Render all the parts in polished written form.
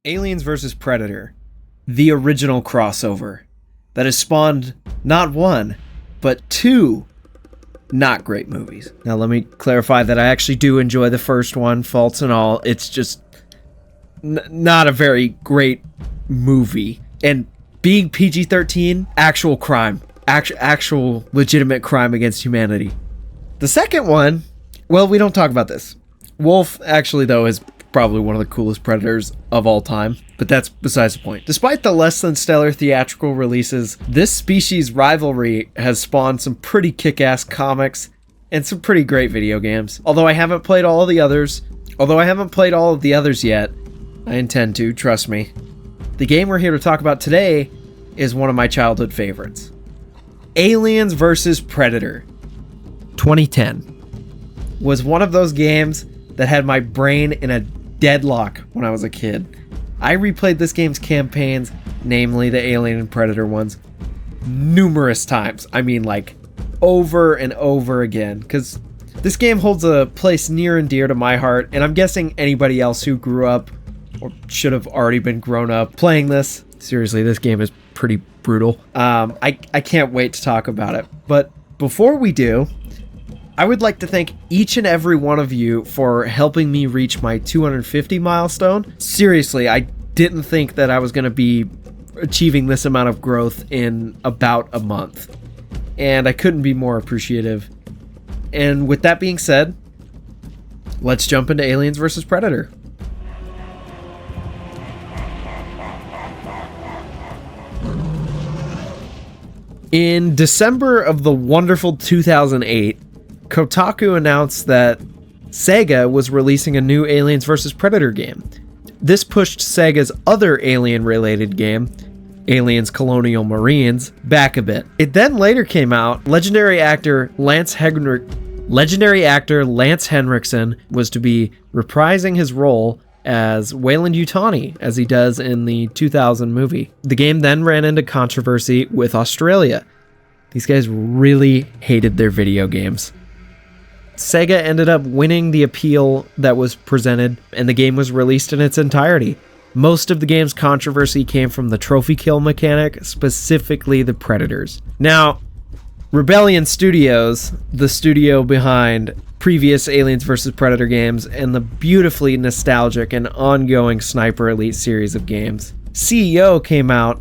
Aliens vs. Predator, the original crossover that has spawned not one, but two not great movies. Now, let me clarify that I actually do enjoy the first one, faults and all. It's just not a very great movie. And being PG-13, actual crime. Actual legitimate crime against humanity. The second one, well, we don't talk about this. Wolf, actually, though, is probably one of the coolest Predators of all time, but that's besides the point. Despite the less than stellar theatrical releases, this species rivalry has spawned some pretty kick-ass comics and some pretty great video games. Although I haven't played all of the others yet, I intend to, trust me. The game we're here to talk about today is one of my childhood favorites. Aliens vs. Predator 2010 was one of those games that had my brain in a deadlock when I was a kid. I replayed this game's campaigns, namely the Alien and Predator ones, numerous times. I mean, like, over and over again, because this game holds a place near and dear to my heart, and I'm guessing anybody else who grew up, or should have already been grown up, playing this. Seriously, this game is pretty brutal. I can't wait to talk about it. But before we do, I would like to thank each and every one of you for helping me reach my 250 milestone. Seriously, I didn't think that I was going to be achieving this amount of growth in about a month. And I couldn't be more appreciative. And with that being said, let's jump into Aliens vs. Predator. In December of the wonderful 2008, Kotaku announced that Sega was releasing a new Aliens vs. Predator game. This pushed Sega's other alien-related game, Aliens Colonial Marines, back a bit. It then later came out, legendary actor Lance Henriksen was to be reprising his role as Weyland-Yutani, as he does in the 2000 movie. The game then ran into controversy with Australia. These guys really hated their video games. Sega ended up winning the appeal that was presented, and the game was released in its entirety. Most of the game's controversy came from the trophy kill mechanic, specifically the Predators. Now, Rebellion Studios, the studio behind previous Aliens vs. Predator games and the beautifully nostalgic and ongoing Sniper Elite series of games, CEO came out,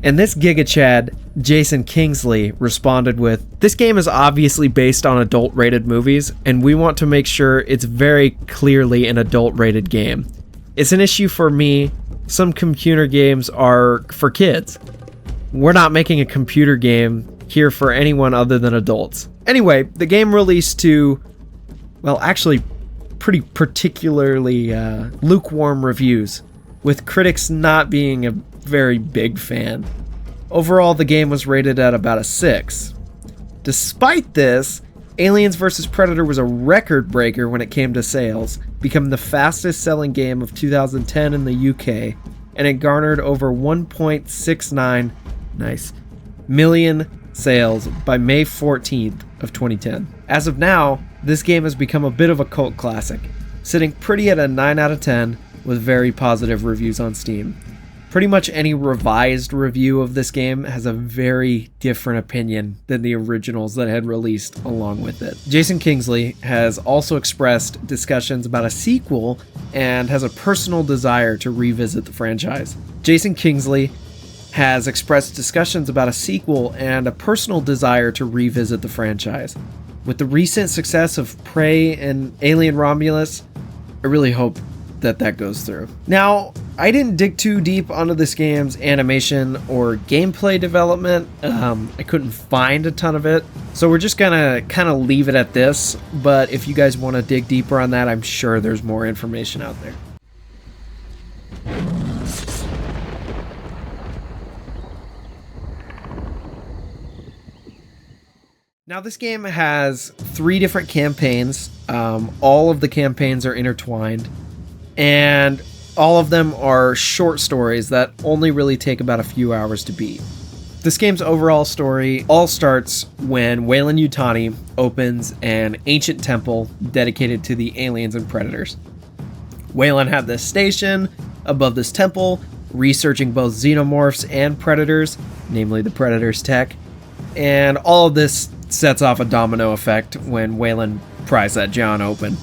and this Giga Chad, Jason Kingsley, responded with, "This game is obviously based on adult-rated movies, and we want to make sure it's very clearly an adult-rated game. It's an issue for me. Some computer games are for kids. We're not making a computer game here for anyone other than adults." Anyway, the game released to, well, actually pretty particularly lukewarm reviews, with critics not being a very big fan. Overall, the game was rated at about a 6. Despite this, Aliens vs. Predator was a record breaker when it came to sales, becoming the fastest selling game of 2010 in the UK, and it garnered over 1.69 million sales by May 14th of 2010. As of now, this game has become a bit of a cult classic, sitting pretty at a 9 out of 10 with very positive reviews on Steam. Pretty much any revised review of this game has a very different opinion than the originals that had released along with it. Jason Kingsley has also expressed discussions about a sequel and has a personal desire to revisit the franchise. Jason Kingsley has expressed discussions about a sequel and a personal desire to revisit the franchise. With the recent success of Prey and Alien Romulus, I really hope that goes through. Now, I didn't dig too deep onto this game's animation or gameplay development. I couldn't find a ton of it, so we're just gonna kind of leave it at this, but if you guys want to dig deeper on that, I'm sure there's more information out there. Now, this game has 3 different campaigns. All of the campaigns are intertwined, and all of them are short stories that only really take about a few hours to beat. This game's overall story all starts when Weyland-Yutani opens an ancient temple dedicated to the aliens and predators. Weyland had this station above this temple, researching both xenomorphs and predators, namely the predator's tech. And all of this sets off a domino effect when Weyland pries that John open.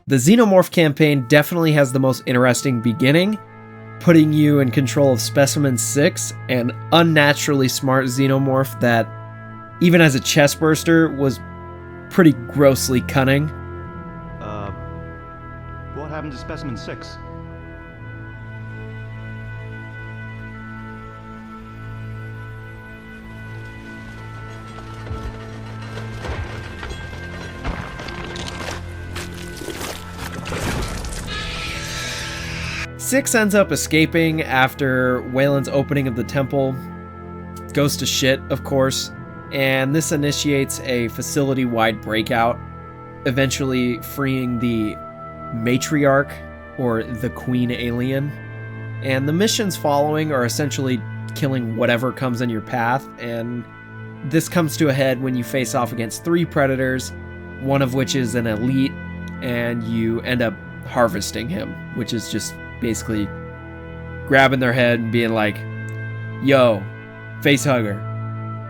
The Xenomorph campaign definitely has the most interesting beginning, putting you in control of Specimen 6, an unnaturally smart xenomorph that, even as a chestburster, was pretty grossly cunning. What happened to Specimen 6? Six ends up escaping after Weyland's opening of the temple goes to shit, of course, and this initiates a facility-wide breakout, eventually freeing the matriarch, or the queen alien. And the missions following are essentially killing whatever comes in your path, and this comes to a head when you face off against 3 predators, one of which is an elite, and you end up harvesting him, which is just basically grabbing their head and being like, yo, face hugger,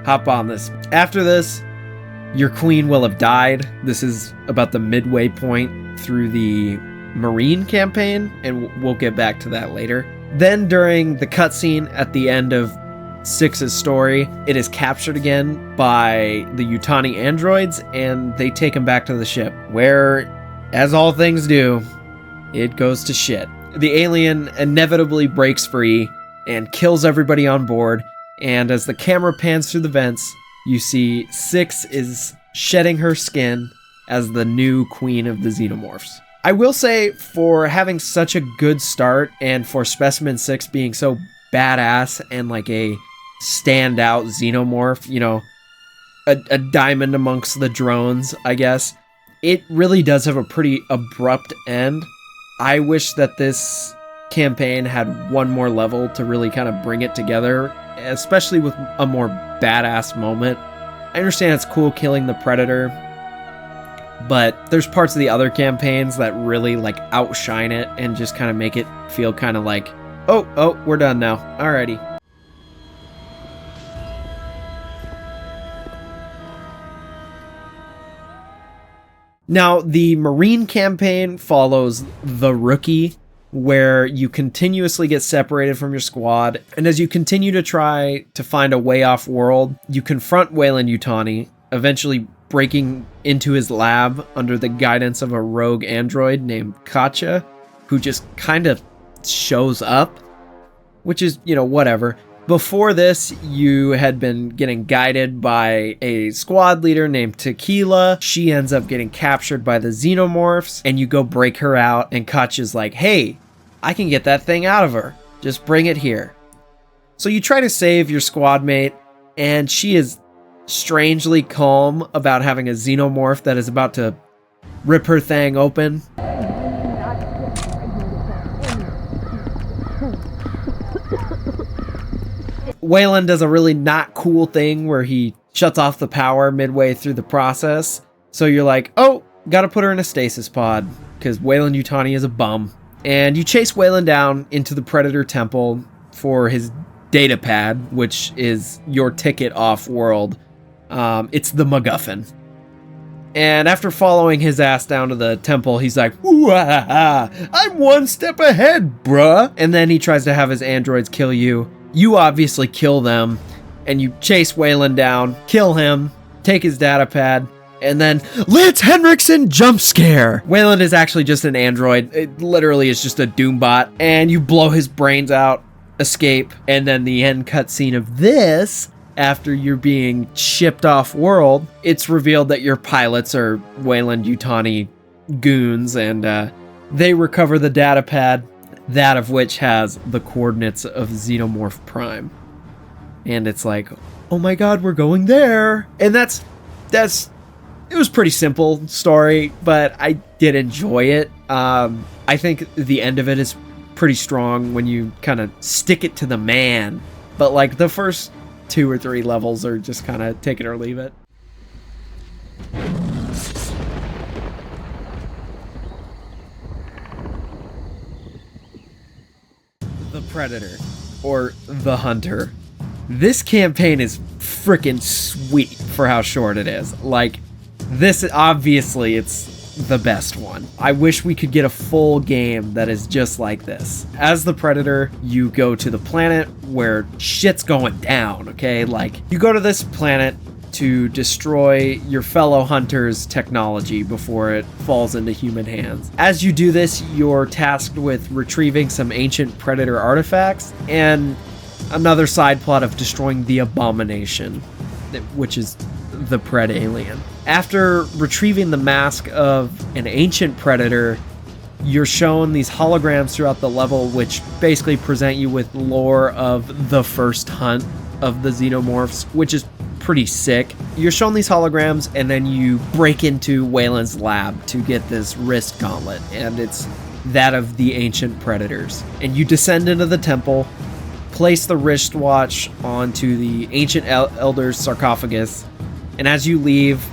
hop on this. After this, your queen will have died. This is about the midway point through the Marine campaign, and we'll get back to that later. Then during the cutscene at the end of 6's story, it is captured again by the Yutani androids, and they take him back to the ship, where, as all things do, it goes to shit. The alien inevitably breaks free and kills everybody on board, and as the camera pans through the vents, you see 6 is shedding her skin as the new queen of the xenomorphs. I will say, for having such a good start, and for Specimen 6 being so badass and like a standout xenomorph, you know, a diamond amongst the drones, I guess, it really does have a pretty abrupt end. I wish that this campaign had one more level to really kind of bring it together, especially with a more badass moment. I understand it's cool killing the Predator, but there's parts of the other campaigns that really like outshine it and just kind of make it feel kind of like, oh, we're done now. Alrighty. Now, the Marine campaign follows The Rookie, where you continuously get separated from your squad, and as you continue to try to find a way off world, you confront Weyland-Yutani, eventually breaking into his lab under the guidance of a rogue android named Katja, who just kind of shows up, which is, you know, whatever. Before this, you had been getting guided by a squad leader named Tequila. She ends up getting captured by the xenomorphs, and you go break her out, and Katja's like, hey, I can get that thing out of her. Just bring it here. So you try to save your squad mate, and she is strangely calm about having a xenomorph that is about to rip her thing open. Weyland does a really not cool thing where he shuts off the power midway through the process. So you're like, oh, gotta put her in a stasis pod, because Weyland-Yutani is a bum. And you chase Weyland down into the Predator Temple for his data pad, which is your ticket off-world. It's the MacGuffin. And after following his ass down to the temple, he's like, ooh-ah-ah, I'm one step ahead, bruh. And then he tries to have his androids kill you. You obviously kill them, and you chase Weyland down, kill him, take his data pad, and then Lance Henriksen jump scare! Weyland is actually just an android. It literally is just a Doombot, and you blow his brains out, escape, and then the end cutscene of this, after you're being shipped off world, it's revealed that your pilots are Weyland-Yutani goons, and they recover the data pad, that of which has the coordinates of Xenomorph Prime. And it's like, oh my god, we're going there! And that's it was pretty simple story, but I did enjoy it. I think the end of it is pretty strong when you kind of stick it to the man. But like the first 2 or 3 levels are just kind of take it or leave it. Predator, or The Hunter. This campaign is freaking sweet for how short it is. Like, this, obviously, it's the best one. I wish we could get a full game that is just like this. As the Predator, you go to the planet where shit's going down, okay? Like, you go to this planet to destroy your fellow hunters' technology before it falls into human hands. As you do this, you're tasked with retrieving some ancient Predator artifacts and another side plot of destroying the Abomination, which is the Pred alien. After retrieving the mask of an ancient Predator, you're shown these holograms throughout the level, which basically present you with lore of the first hunt of the Xenomorphs, which is pretty sick. You're shown these holograms, and then you break into Wayland's lab to get this wrist gauntlet, and it's that of the ancient Predators. And you descend into the temple, place the wristwatch onto the ancient elder's sarcophagus, and as you leave,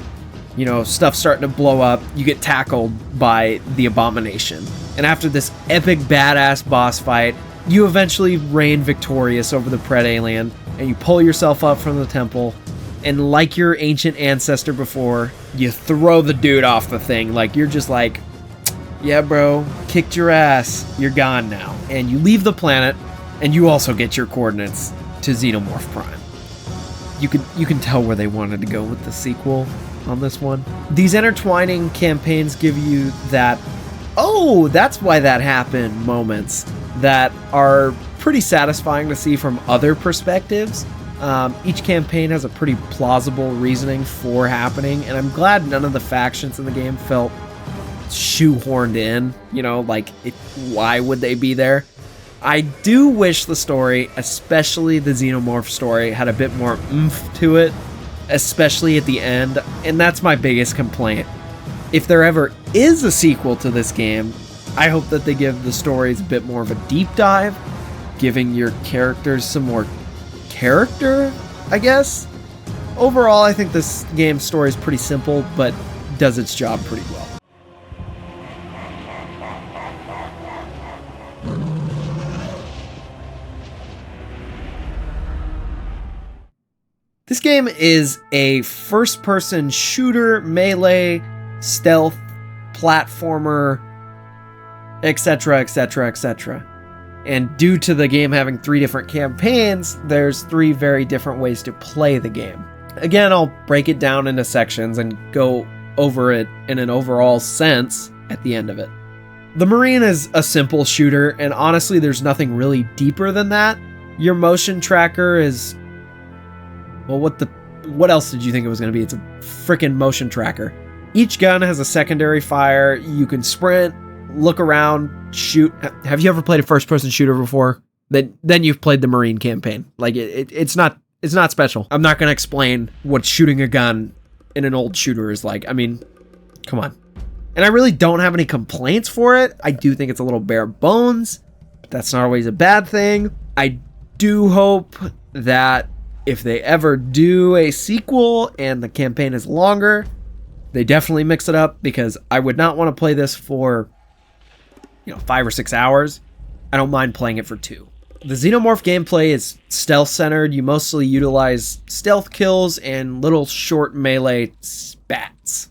you know, stuff's starting to blow up. You get tackled by the Abomination. And after this epic badass boss fight, you eventually reign victorious over the Pred alien, and you pull yourself up from the temple, and like your ancient ancestor before, you throw the dude off the thing. Like, you're just like, yeah, bro, kicked your ass. You're gone now. And you leave the planet, and you also get your coordinates to Xenomorph Prime. You can tell where they wanted to go with the sequel on this one. These intertwining campaigns give you that, oh, that's why that happened moments that are pretty satisfying to see from other perspectives. Each campaign has a pretty plausible reasoning for happening, and I'm glad none of the factions in the game felt shoehorned in, you know, like, why would they be there? I do wish the story, especially the Xenomorph story, had a bit more oomph to it, especially at the end, and that's my biggest complaint. If there ever is a sequel to this game, I hope that they give the stories a bit more of a deep dive, giving your characters some more character, I guess. Overall, I think this game's story is pretty simple, but does its job pretty well. This game is a first-person shooter, melee, stealth, platformer, etc., etc., etc. And due to the game having 3 different campaigns, there's 3 very different ways to play the game. Again, I'll break it down into sections and go over it in an overall sense at the end of it. The Marine is a simple shooter, and honestly, there's nothing really deeper than that. Your motion tracker is... well, what else did you think it was going to be? It's a freaking motion tracker. Each gun has a secondary fire. You can sprint, look around, shoot. Have you ever played a first-person shooter before? Then you've played the Marine campaign. Like, it's not special. I'm not going to explain what shooting a gun in an old shooter is like. I mean, come on. And I really don't have any complaints for it. I do think it's a little bare bones. That's not always a bad thing. I do hope that if they ever do a sequel and the campaign is longer, they definitely mix it up, because I would not want to play this for, 5 or 6 hours. I don't mind playing it for 2. The Xenomorph gameplay is stealth-centered. You mostly utilize stealth kills and little short melee spats.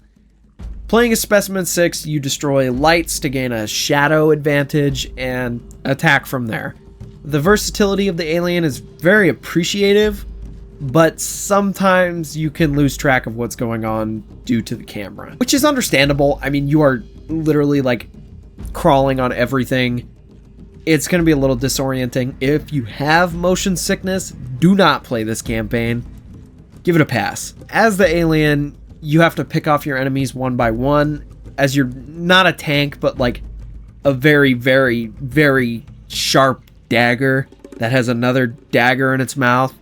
Playing as Specimen 6, you destroy lights to gain a shadow advantage and attack from there. The versatility of the alien is very appreciative, but sometimes you can lose track of what's going on due to the camera, which is understandable. I mean, you are literally like crawling on everything. It's going to be a little disorienting. If you have motion sickness, do not play this campaign. Give it a pass. As the alien, you have to pick off your enemies one by one, as you're not a tank, but like a very, very, very sharp dagger that has another dagger in its mouth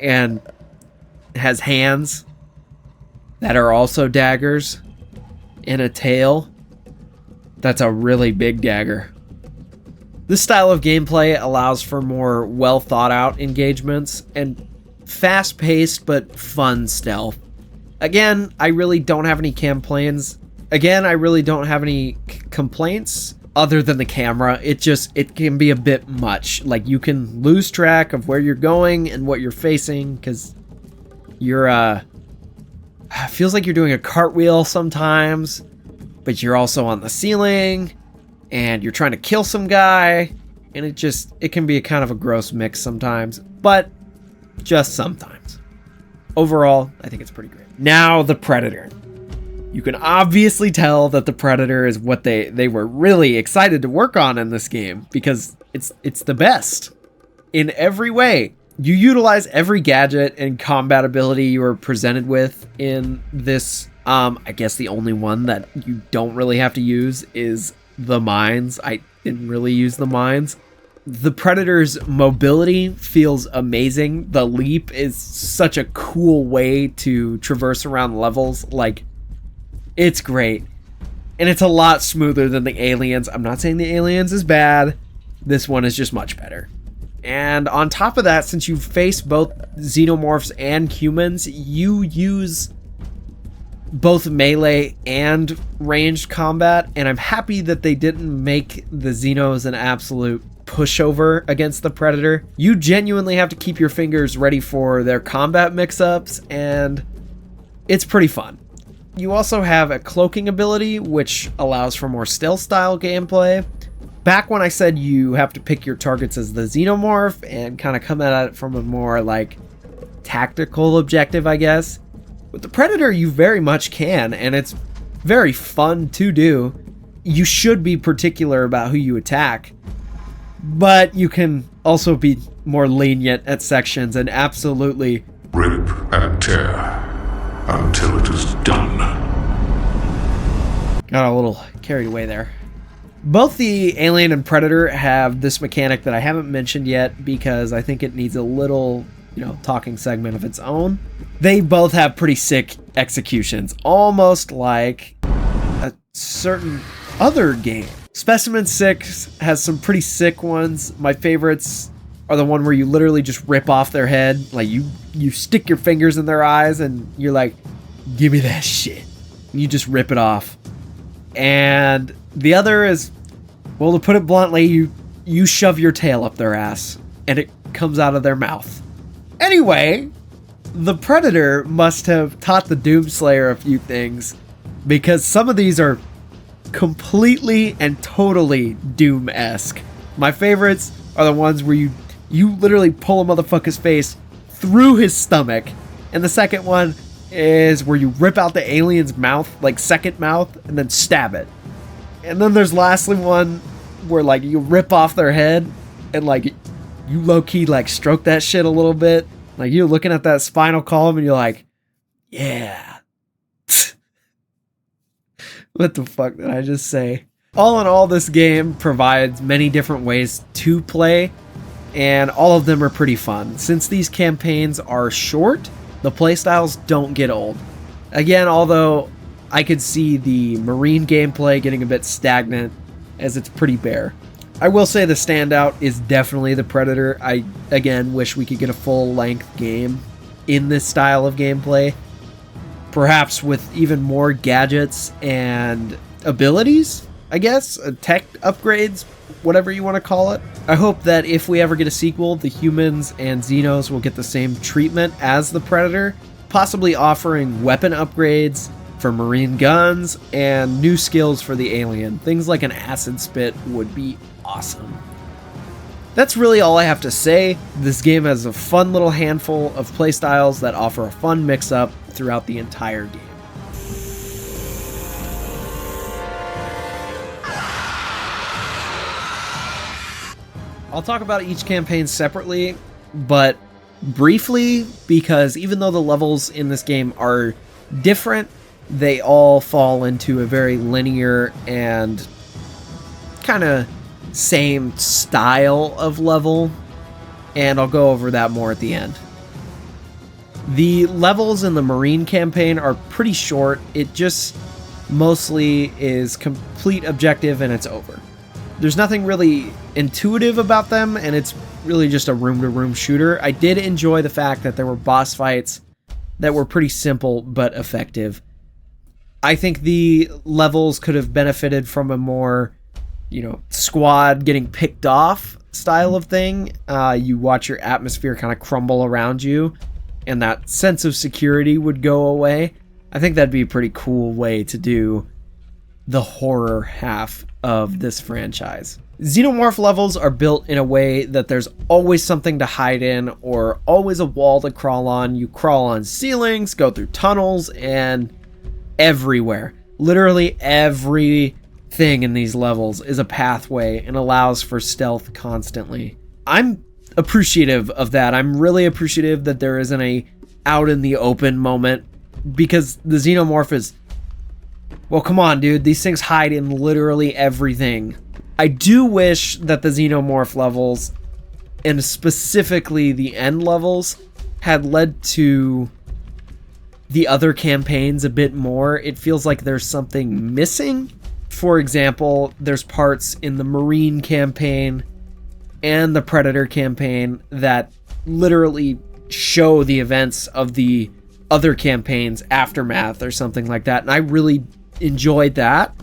and has hands that are also daggers and a tail that's a really big dagger. This style of gameplay allows for more well thought out engagements and fast paced but fun stealth. Again, I really don't have any complaints. Other other than the camera, it can be a bit much. Like, you can lose track of where you're going and what you're facing, because you're, feels like you're doing a cartwheel sometimes, but you're also on the ceiling, and you're trying to kill some guy, and it can be a kind of a gross mix sometimes, but just sometimes. Overall, I think it's pretty great. Now, the Predator. You can obviously tell that the Predator is what they were really excited to work on in this game, because it's the best in every way. You utilize every gadget and combat ability you are presented with in this. I guess the only one that you don't really have to use is the mines. I didn't really use the mines. The Predator's mobility feels amazing. The leap is such a cool way to traverse around levels. Like, it's great. And it's a lot smoother than the Aliens. I'm not saying the Aliens is bad. This one is just much better. And on top of that, since you face both xenomorphs and humans, you use both melee and ranged combat. And I'm happy that they didn't make the Xenos an absolute pushover against the Predator. You genuinely have to keep your fingers ready for their combat mix-ups, and it's pretty fun. You also have a cloaking ability, which allows for more stealth-style gameplay. Back when I said you have to pick your targets as the Xenomorph and kind of come at it from a more, like, tactical objective, I guess. With the Predator, you very much can, and it's very fun to do. You should be particular about who you attack, but you can also be more lenient at sections and absolutely rip and tear until it is done. Got a little carried away there. Both the Alien and Predator have this mechanic that I haven't mentioned yet because I think it needs a little, talking segment of its own. They both have pretty sick executions, almost like a certain other game. Specimen 6 has some pretty sick ones. My favorites are the one where you literally just rip off their head. Like, you stick your fingers in their eyes and you're like, give me that shit. And you just rip it off. And the other is, well, to put it bluntly, you shove your tail up their ass and it comes out of their mouth. Anyway, the Predator must have taught the Doomslayer a few things, because some of these are completely and totally Doom-esque. My favorites are the ones where you literally pull a motherfucker's face through his stomach. And the second one is where you rip out the alien's mouth, like second mouth, and then stab it. And then there's lastly one where, like, you rip off their head and, like, you low-key, like, stroke that shit a little bit. Like, you're looking at that spinal column and you're like, yeah. What the fuck did I just say? All in all, this game provides many different ways to play, and all of them are pretty fun. Since these campaigns are short, the playstyles don't get old. Again, although I could see the Marine gameplay getting a bit stagnant, as it's pretty bare. I will say the standout is definitely the Predator. I, again, wish we could get a full-length game in this style of gameplay. Perhaps with even more gadgets and abilities, I guess, tech upgrades, whatever you want to call it. I hope that if we ever get a sequel, the humans and Xenos will get the same treatment as the Predator, possibly offering weapon upgrades for Marine guns and new skills for the Alien. Things like an acid spit would be awesome. That's really all I have to say. This game has a fun little handful of playstyles that offer a fun mix-up throughout the entire game. I'll talk about each campaign separately, but briefly, because even though the levels in this game are different, they all fall into a very linear and kind of same style of level, and I'll go over that more at the end. The levels in the Marine campaign are pretty short. It just mostly is complete objective and it's over. There's nothing really intuitive about them, and it's really just a room-to-room shooter. I did enjoy the fact that there were boss fights that were pretty simple but effective. I think the levels could have benefited from a more squad getting picked off style of thing. You watch your atmosphere kind of crumble around you, and that sense of security would go away. I think that'd be a pretty cool way to do the horror half of this franchise. Xenomorph levels are built in a way that there's always something to hide in or always a wall to crawl on. You crawl on ceilings, go through tunnels, and everywhere. Literally everything in these levels is a pathway and allows for stealth constantly. I'm appreciative of that. I'm really appreciative that there isn't a out in the open moment, because the Xenomorph is, well, come on, dude. These things hide in literally everything. I do wish that the Xenomorph levels, and specifically the end levels, had led to the other campaigns a bit more. It feels like there's something missing. For example, there's parts in the Marine campaign and the Predator campaign that literally show the events of the other campaigns' aftermath or something like that, and I really enjoyed that.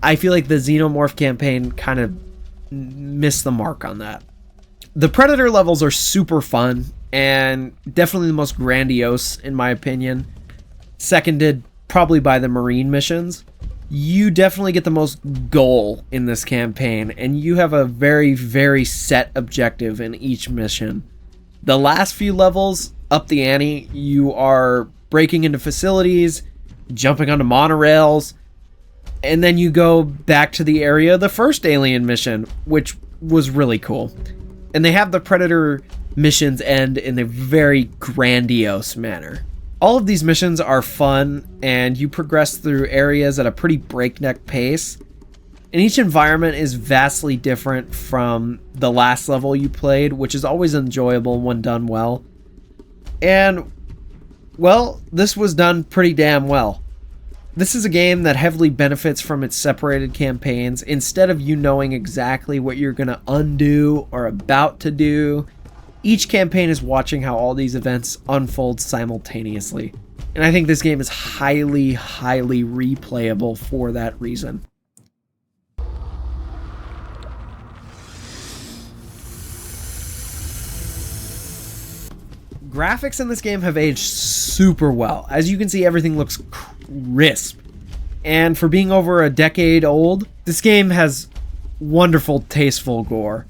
I feel like the Xenomorph campaign kind of missed the mark on that. The Predator levels are super fun and definitely the most grandiose in my opinion, seconded probably by the Marine missions. You definitely get the most goal in this campaign, and you have a very, very set objective in each mission. The last few levels up the ante. You are breaking into facilities, jumping onto monorails, and then you go back to the area of the first Alien mission, which was really cool. And they have the Predator missions end in a very grandiose manner. All of these missions are fun, and you progress through areas at a pretty breakneck pace. And each environment is vastly different from the last level you played, which is always enjoyable when done well. And, well, this was done pretty damn well. This is a game that heavily benefits from its separated campaigns. Instead of you knowing exactly what you're going to undo or about to do, each campaign is watching how all these events unfold simultaneously. And I think this game is highly, highly replayable for that reason. Graphics in this game have aged super well. As you can see, everything looks crisp. And for being over a decade old, this game has wonderful, tasteful gore.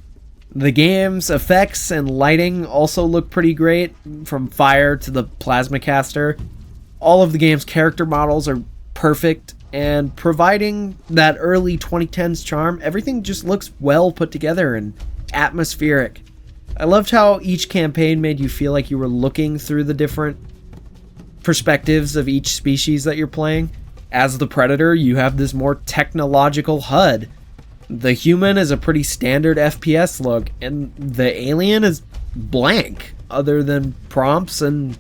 The game's effects and lighting also look pretty great, from fire to the plasma caster. All of the game's character models are perfect, and providing that early 2010s charm, everything just looks well put together and atmospheric. I loved how each campaign made you feel like you were looking through the different perspectives of each species that you're playing. As the Predator, you have this more technological HUD. The human is a pretty standard FPS look, and the alien is blank, other than prompts and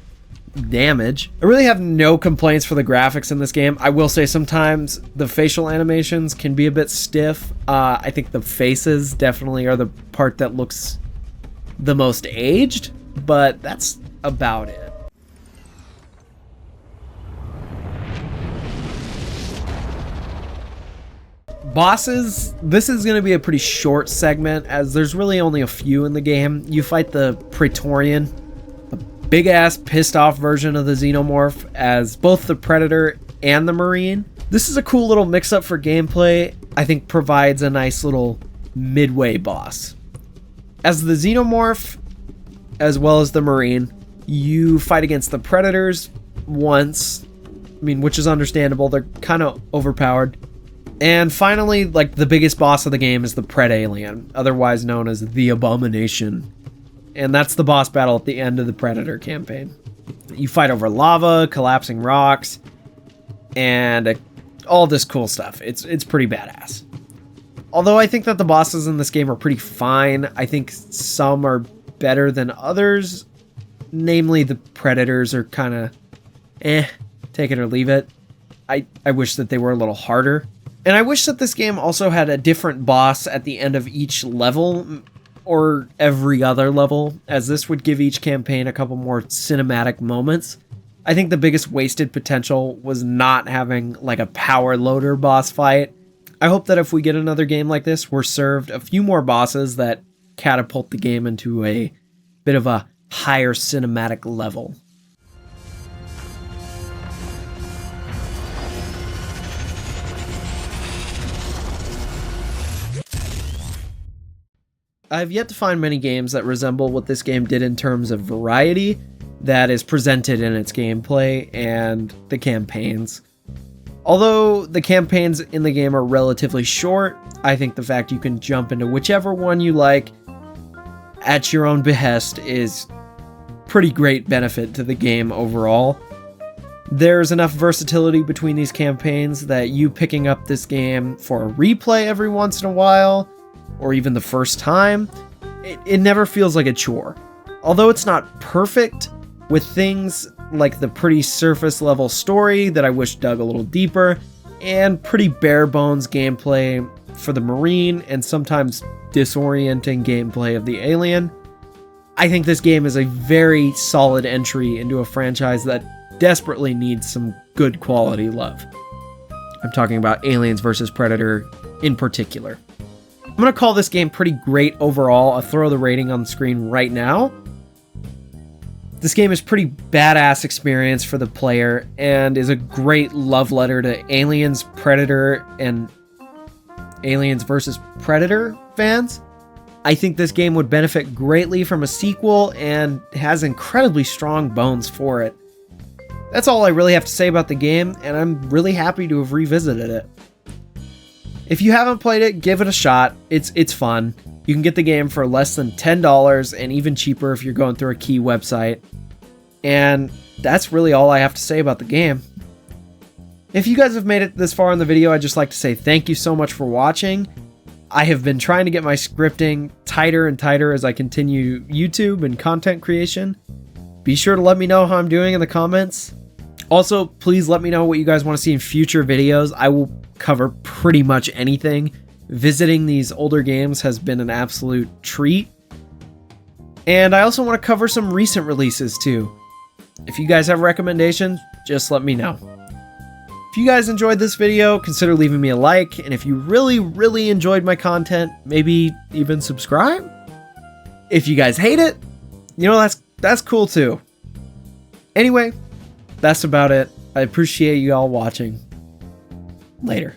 damage. I really have no complaints for the graphics in this game. I will say sometimes the facial animations can be a bit stiff. I think the faces definitely are the part that looks the most aged, but that's about it. Bosses, this is going to be a pretty short segment as there's really only a few in the game. You fight the Praetorian, a big ass pissed off version of the Xenomorph, as both the Predator and the Marine. This is a cool little mix up for gameplay. I think provides a nice little midway boss. As the Xenomorph, as well as the Marine, you fight against the Predators once, which is understandable. They're kind of overpowered. And finally, like, the biggest boss of the game is the Pred Alien, otherwise known as the Abomination. And that's the boss battle at the end of the Predator campaign. You fight over lava, collapsing rocks, and all this cool stuff. It's pretty badass. Although I think that the bosses in this game are pretty fine. I think some are better than others. Namely, the Predators are kind of take it or leave it. I wish that they were a little harder. And I wish that this game also had a different boss at the end of each level, or every other level, as this would give each campaign a couple more cinematic moments. I think the biggest wasted potential was not having like a power loader boss fight. I hope that if we get another game like this, we're served a few more bosses that catapult the game into a bit of a higher cinematic level. I've yet to find many games that resemble what this game did in terms of variety that is presented in its gameplay and the campaigns. Although the campaigns in the game are relatively short, I think the fact you can jump into whichever one you like at your own behest is pretty great benefit to the game overall. There's enough versatility between these campaigns that you picking up this game for a replay every once in a while, or even the first time, it never feels like a chore. Although it's not perfect, with things like the pretty surface level story that I wish dug a little deeper, and pretty bare bones gameplay for the Marine and sometimes disorienting gameplay of the Alien, I think this game is a very solid entry into a franchise that desperately needs some good quality love. I'm talking about Aliens vs. Predator in particular. I'm going to call this game pretty great overall. I'll throw the rating on the screen right now. This game is pretty badass experience for the player and is a great love letter to Aliens, Predator, and Aliens vs. Predator fans. I think this game would benefit greatly from a sequel and has incredibly strong bones for it. That's all I really have to say about the game, and I'm really happy to have revisited it. If you haven't played it, give it a shot. It's fun. You can get the game for less than $10 and even cheaper if you're going through a key website. And that's really all I have to say about the game. If you guys have made it this far in the video, I'd just like to say thank you so much for watching. I have been trying to get my scripting tighter and tighter as I continue YouTube and content creation. Be sure to let me know how I'm doing in the comments. Also, please let me know what you guys want to see in future videos. I will cover pretty much anything. Visiting these older games has been an absolute treat. And I also want to cover some recent releases too. If you guys have recommendations, just let me know. If you guys enjoyed this video, consider leaving me a like. And if you really enjoyed my content, maybe even subscribe. If you guys hate it, you know, that's cool too. Anyway, that's about it. I appreciate you all watching. Later.